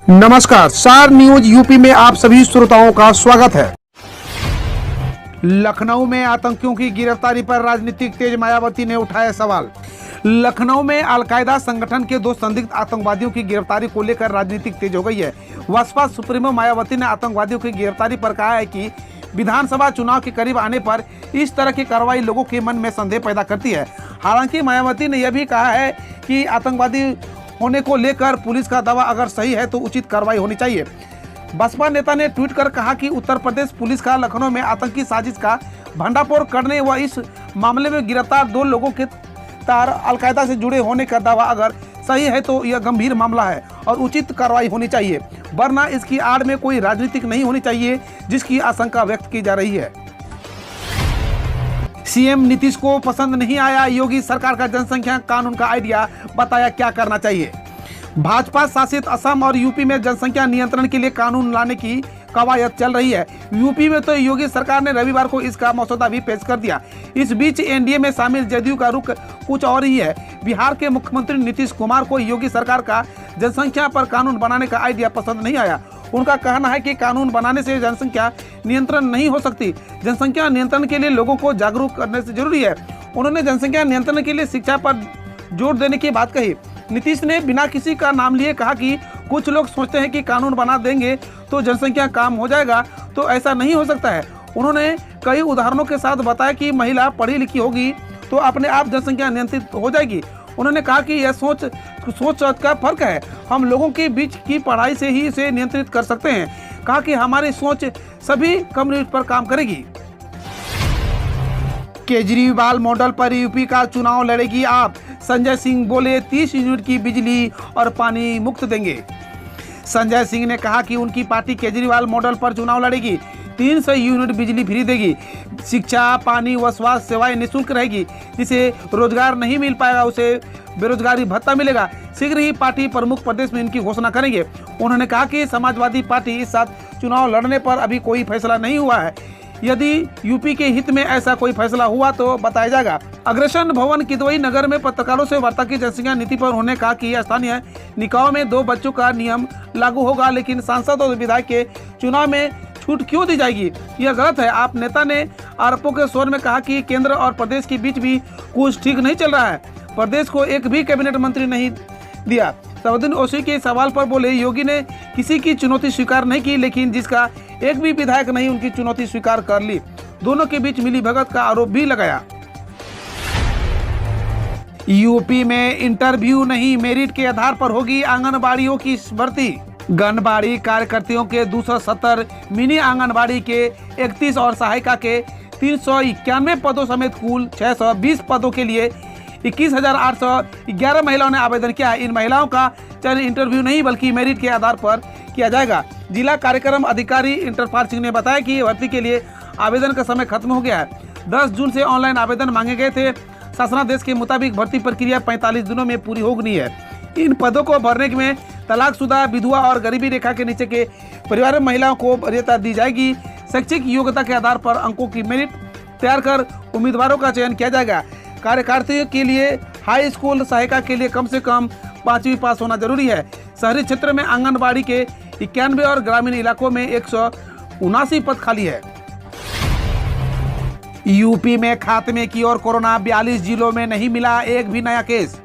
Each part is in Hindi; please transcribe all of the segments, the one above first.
नमस्कार, स्टार न्यूज यूपी में आप सभी श्रोताओं का स्वागत है। लखनऊ में आतंकियों की गिरफ्तारी पर राजनीतिक तेज मायावती ने उठाया सवाल। लखनऊ में अलकायदा संगठन के 2 संदिग्ध आतंकवादियों की गिरफ्तारी को लेकर राजनीतिक तेज हो गई है। बसपा सुप्रीमो मायावती ने आतंकवादियों की गिरफ्तारी पर कहा है कि विधानसभा चुनाव के करीब आने पर इस तरह की कार्रवाई लोगों के मन में संदेह पैदा करती है। हालांकि मायावती ने यह भी कहा है कि आतंकवादी होने को लेकर पुलिस का दावा अगर सही है तो उचित कार्रवाई होनी चाहिए। बसपा नेता ने ट्वीट कर कहा कि उत्तर प्रदेश पुलिस का लखनऊ में आतंकी साजिश का भंडाफोड़ करने व इस मामले में गिरफ्तार 2 लोगों के तार अलकायदा से जुड़े होने का दावा अगर सही है तो यह गंभीर मामला है और उचित कार्रवाई होनी चाहिए, वरना इसकी आड़ में कोई राजनीतिक नहीं होनी चाहिए, जिसकी आशंका व्यक्त की जा रही है। सीएम नीतीश को पसंद नहीं आया योगी सरकार का जनसंख्या कानून का आइडिया, बताया क्या करना चाहिए। भाजपा शासित असम और यूपी में जनसंख्या नियंत्रण के लिए कानून लाने की कवायद चल रही है। यूपी में तो योगी सरकार ने रविवार को इसका मसौदा भी पेश कर दिया। इस बीच एनडीए में शामिल जदयू का रुख कुछ और ही है। बिहार के मुख्यमंत्री नीतीश कुमार को योगी सरकार का जनसंख्या पर कानून बनाने का आइडिया पसंद नहीं आया। उनका कहना है कि कानून बनाने से जनसंख्या नियंत्रण नहीं हो सकती। जनसंख्या नियंत्रण के लिए लोगों को जागरूक करने से जरूरी है। उन्होंने जनसंख्या नियंत्रण के लिए शिक्षा पर जोर देने की बात कही। नीतीश ने बिना किसी का नाम लिए कहा कि कुछ लोग सोचते हैं कि कानून बना देंगे तो जनसंख्या काम हो जाएगा, तो ऐसा नहीं हो सकता है। उन्होंने कई उदाहरणों के साथ बताया कि महिला पढ़ी लिखी होगी तो अपने आप जनसंख्या नियंत्रित हो जाएगी। उन्होंने कहा कि यह सोच का फर्क है। हम लोगों के बीच की पढ़ाई से ही इसे नियंत्रित कर सकते हैं। कहा कि हमारी सोच सभी कम्युनिटी पर काम करेगी। केजरीवाल मॉडल पर यूपी का चुनाव लड़ेगी आप, संजय सिंह बोले 30 यूनिट की बिजली और पानी मुफ्त देंगे। संजय सिंह ने कहा कि उनकी पार्टी केजरीवाल मॉडल पर चुनाव लड़ेगी। 300 यूनिट बिजली फ्री देगी, शिक्षा, पानी व स्वास्थ्य सेवाएं निःशुल्क रहेगी। जिसे रोजगार नहीं मिल पाएगा उसे बेरोजगारी भत्ता मिलेगा। शीघ्र ही पार्टी प्रमुख प्रदेश में इनकी घोषणा करेंगे। उन्होंने कहा कि समाजवादी पार्टी इस साथ चुनाव लड़ने पर अभी कोई फैसला नहीं हुआ है। यदि यूपी के हित में ऐसा कोई फैसला हुआ तो बताया जाएगा। अग्रसेन भवन किदवई नगर में पत्रकारों से वार्ता की जनसंख्या नीति पर उन्होंने कहा कि स्थानीय निकायों में 2 बच्चों का नियम लागू होगा, लेकिन सांसद और विधायक के चुनाव में छूट क्यों दी जाएगी, यह गलत है। आप नेता ने आरोपों के स्वर में कहा कि केंद्र और प्रदेश के बीच भी कुछ ठीक नहीं चल रहा है। प्रदेश को एक भी कैबिनेट मंत्री नहीं दिया। सलाउद्दीन ओवैसी के सवाल पर बोले योगी ने किसी की चुनौती स्वीकार नहीं की, लेकिन जिसका एक भी विधायक नहीं उनकी चुनौती स्वीकार कर ली। दोनों के बीच मिलीभगत का आरोप भी लगाया। यूपी में इंटरव्यू नहीं, मेरिट के आधार पर होगी आंगनबाड़ियों की भर्ती। आंगनबाड़ी कार्यकर्तियों के 270, मिनी आंगनबाड़ी के 31 और सहायिका के 391 पदों समेत कुल 620 पदों के लिए 21,811 महिलाओं ने आवेदन किया है। इन महिलाओं का चयन इंटरव्यू नहीं बल्कि मेरिट के आधार पर किया जाएगा। जिला कार्यक्रम अधिकारी इंटरपाल सिंह ने बताया कि भर्ती के लिए आवेदन का समय खत्म हो गया है। 10 जून से ऑनलाइन आवेदन मांगे गए थे। शासनादेश के मुताबिक भर्ती प्रक्रिया 45 दिनों में पूरी होनी है। इन पदों को भरने में तलाकशुदा, विधवा और गरीबी रेखा के नीचे के परिवार में महिलाओं को वरीयता दी जाएगी। शैक्षिक योग्यता के आधार पर अंकों की मेरिट तैयार कर उम्मीदवारों का चयन किया जाएगा। कार्यकर्ताओं के लिए हाई स्कूल, सहायिका के लिए कम से कम 5वीं पास होना जरूरी है। शहरी क्षेत्र में आंगनबाड़ी के 91 और ग्रामीण इलाकों में 179 पद खाली है। यूपी में खात्मे की ओर कोरोना, 42 जिलों में नहीं मिला एक भी नया केस।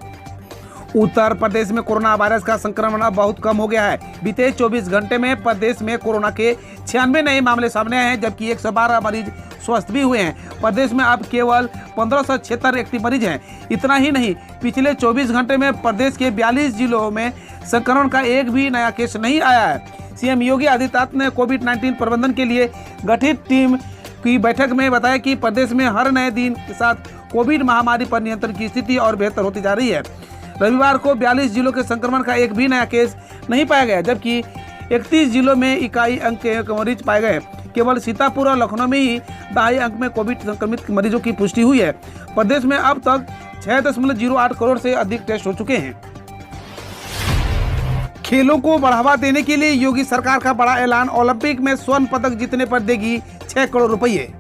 उत्तर प्रदेश में कोरोना वायरस का संक्रमण अब बहुत कम हो गया है। बीते 24 घंटे में प्रदेश में कोरोना के 96 नए मामले सामने आए हैं, जबकि 112 मरीज स्वस्थ भी हुए हैं। प्रदेश में अब केवल 1576 एक्टिव मरीज हैं। इतना ही नहीं, पिछले 24 घंटे में प्रदेश के 42 जिलों में संक्रमण का एक भी नया केस नहीं आया है। सीएम योगी आदित्यनाथ ने कोविड-19 प्रबंधन के लिए गठित टीम की बैठक में बताया कि प्रदेश में हर नए दिन के साथ कोविड महामारी पर नियंत्रण की स्थिति और बेहतर होती जा रही है। रविवार को 42 जिलों के संक्रमण का एक भी नया केस नहीं पाया गया, जबकि 31 जिलों में इकाई अंक के मरीज पाए गए। केवल सीतापुर और लखनऊ में ही 2.5 अंक में कोविड संक्रमित मरीजों की पुष्टि हुई है। प्रदेश में अब तक 6.08 करोड़ से अधिक टेस्ट हो चुके हैं। खेलों को बढ़ावा देने के लिए योगी सरकार का बड़ा ऐलान, ओलंपिक में स्वर्ण पदक जीतने पर देगी 6 करोड़ रुपये।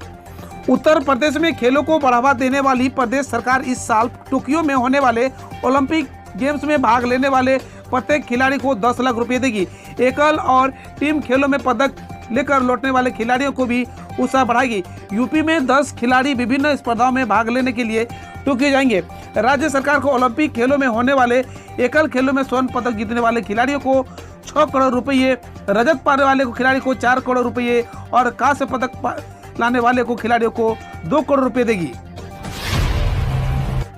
उत्तर प्रदेश में खेलों को बढ़ावा देने वाली प्रदेश सरकार इस साल टोक्यो में होने वाले ओलंपिक गेम्स में भाग लेने वाले प्रत्येक खिलाड़ी को 10 लाख रुपए देगी। एकल और टीम खेलों में पदक लेकर लौटने वाले खिलाड़ियों को भी उत्साह बढ़ाएगी। यूपी में 10 खिलाड़ी विभिन्न स्पर्धाओं में भाग लेने के लिए टोक्यो जाएंगे। राज्य सरकार को ओलंपिक खेलों में होने वाले एकल खेलों में स्वर्ण पदक जीतने वाले खिलाड़ियों को 6 करोड़ रुपये, रजत पाने वाले को खिलाड़ी को 4 करोड़ रुपये और कांस्य पदक लाने वाले को खिलाड़ियों को 2 करोड़ रुपए देगी।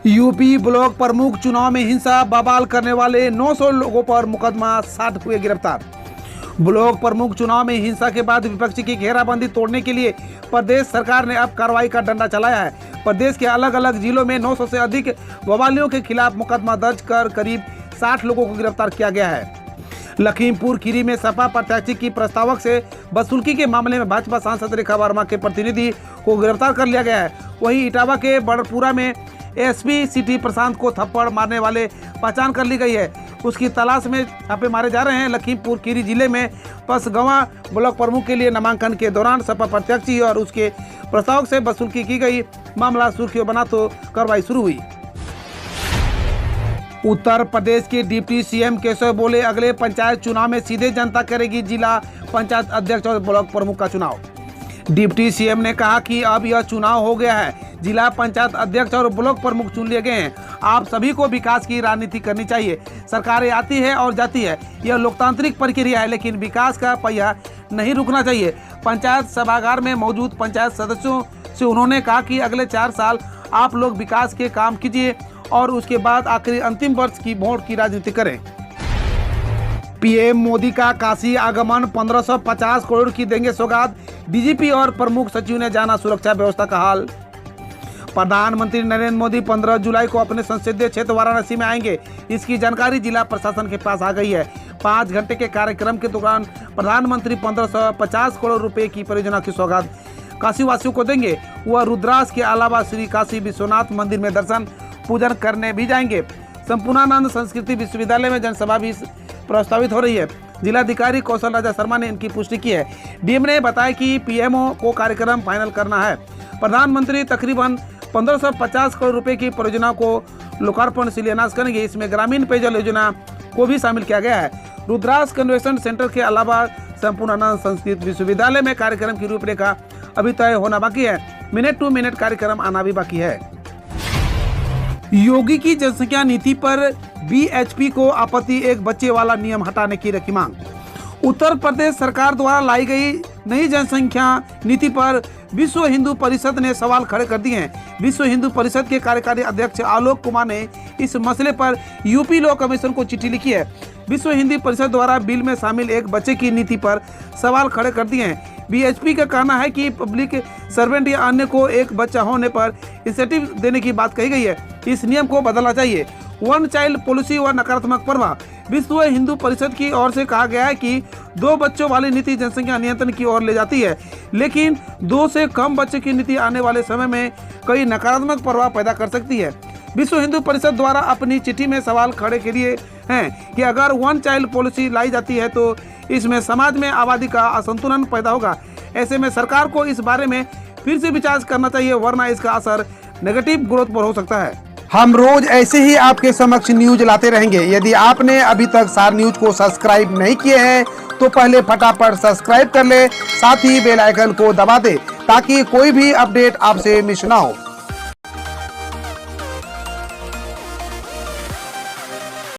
यूपी ब्लॉक प्रमुख चुनाव में हिंसा बवाल करने वाले 900 लोगों पर मुकदमा, 60 हुए गिरफ्तार। ब्लॉक प्रमुख चुनाव में हिंसा के बाद विपक्ष की घेराबंदी तोड़ने के लिए प्रदेश सरकार ने अब कार्रवाई का डंडा चलाया है। प्रदेश के अलग अलग जिलों में 900 से अधिक बवालियों के खिलाफ मुकदमा दर्ज कर करीब 60 लोगों को गिरफ्तार किया गया है। लखीमपुर खीरी में सपा प्रत्याशी की प्रस्तावक से वसूली के मामले में भाजपा सांसद रेखा वर्मा के प्रतिनिधि को गिरफ्तार कर लिया गया है। वहीं इटावा के बड़पुरा में एसपी सिटी प्रशांत को थप्पड़ मारने वाले पहचान कर ली गई है। उसकी तलाश में छापे मारे जा रहे हैं। लखीमपुर खीरी जिले में पसगवां ब्लॉक प्रमुख के लिए नामांकन के दौरान सपा प्रत्याशी और उसके प्रस्तावक से वसूली की गई। मामला सुर्खियों बना तो कार्रवाई शुरू हुई। उत्तर प्रदेश के डिप्टी सीएम केशव बोले, अगले पंचायत चुनाव में सीधे जनता करेगी जिला पंचायत अध्यक्ष और ब्लॉक प्रमुख का चुनाव। डिप्टी सीएम ने कहा कि अब यह चुनाव हो गया है, जिला पंचायत अध्यक्ष और ब्लॉक प्रमुख चुन लिए गए हैं। आप सभी को विकास की राजनीति करनी चाहिए। सरकारें आती है और जाती है, यह लोकतांत्रिक प्रक्रिया है, लेकिन विकास का पहिया नहीं रुकना चाहिए। पंचायत सभागार में मौजूद पंचायत सदस्यों से उन्होंने कहा कि अगले 4 साल आप लोग विकास के काम कीजिए और उसके बाद आखिरी अंतिम वर्ष की वोट की राजनीति करें। पीएम मोदी का काशी आगमन, 1550 करोड़ की देंगे सौगात। डीजीपी और प्रमुख सचिव ने जाना सुरक्षा व्यवस्था का हाल। प्रधानमंत्री नरेंद्र मोदी 15 जुलाई को अपने संसदीय क्षेत्र वाराणसी में आएंगे। इसकी जानकारी जिला प्रशासन के पास आ गई है। 5 घंटे के कार्यक्रम के दौरान प्रधानमंत्री 1550 करोड़ रुपए की परियोजना की सौगात काशी वासियों को देंगे। वह रुद्रास के अलावा श्री काशी विश्वनाथ मंदिर में दर्शन पूजन करने भी जाएंगे। संपूर्णानंद संस्कृति विश्वविद्यालय में जनसभा भी प्रस्तावित हो रही है। जिलाधिकारी कौशल राजा शर्मा ने इनकी पुष्टि की है। डीएम ने बताया कि पीएमओ को कार्यक्रम फाइनल करना है। प्रधानमंत्री तकरीबन 1550 करोड़ रुपए की परियोजना को लोकार्पण शिलान्यास करेंगे। इसमें ग्रामीण पेयजल योजना को भी शामिल किया गया है। रुद्रास कन्वेंशन सेंटर के अलावा संपूर्णानंद संस्कृत विश्वविद्यालय में कार्यक्रम की रूपरेखा अभी तय होना बाकी है। मिनट टू मिनट कार्यक्रम आना भी बाकी है। योगी की जनसंख्या नीति पर बीएचपी को आपत्ति, एक बच्चे वाला नियम हटाने की रखी मांग। उत्तर प्रदेश सरकार द्वारा लाई गई नई जनसंख्या नीति पर विश्व हिंदू परिषद ने सवाल खड़े कर दिए हैं। विश्व हिंदू परिषद के कार्यकारी अध्यक्ष आलोक कुमार ने इस मसले पर यूपी लॉ कमीशन को चिट्ठी लिखी है। विश्व हिंदू परिषद द्वारा बिल में शामिल एक बच्चे की नीति पर सवाल खड़े कर दिए हैं। बीएचपी का कहना है कि पब्लिक सर्वेंट या अन्य को एक बच्चा होने पर इंसेंटिव देने की बात कही गई है। इस नियम को बदलना चाहिए। वन चाइल्ड पॉलिसी व नकारात्मक प्रभाव। विश्व हिंदू परिषद की ओर से कहा गया है कि 2 बच्चों वाली नीति जनसंख्या नियंत्रण की ओर ले जाती है, लेकिन 2 से कम बच्चे की नीति आने वाले समय में कई नकारात्मक प्रभाव पैदा कर सकती है। विश्व हिंदू परिषद द्वारा अपनी चिट्ठी में सवाल खड़े किए हैं कि अगर वन चाइल्ड पॉलिसी लाई जाती है तो इसमें समाज में आबादी का असंतुलन पैदा होगा। ऐसे में सरकार को इस बारे में फिर से विचार करना चाहिए, वरना इसका असर नेगेटिव ग्रोथ पर हो सकता है। हम रोज ऐसे ही आपके समक्ष न्यूज लाते रहेंगे। यदि आपने अभी तक सार न्यूज को सब्सक्राइब नहीं किए हैं तो पहले फटाफट सब्सक्राइब कर ले, साथ ही बेल आइकन को दबा दे ताकि कोई भी अपडेट आपसे मिस ना हो।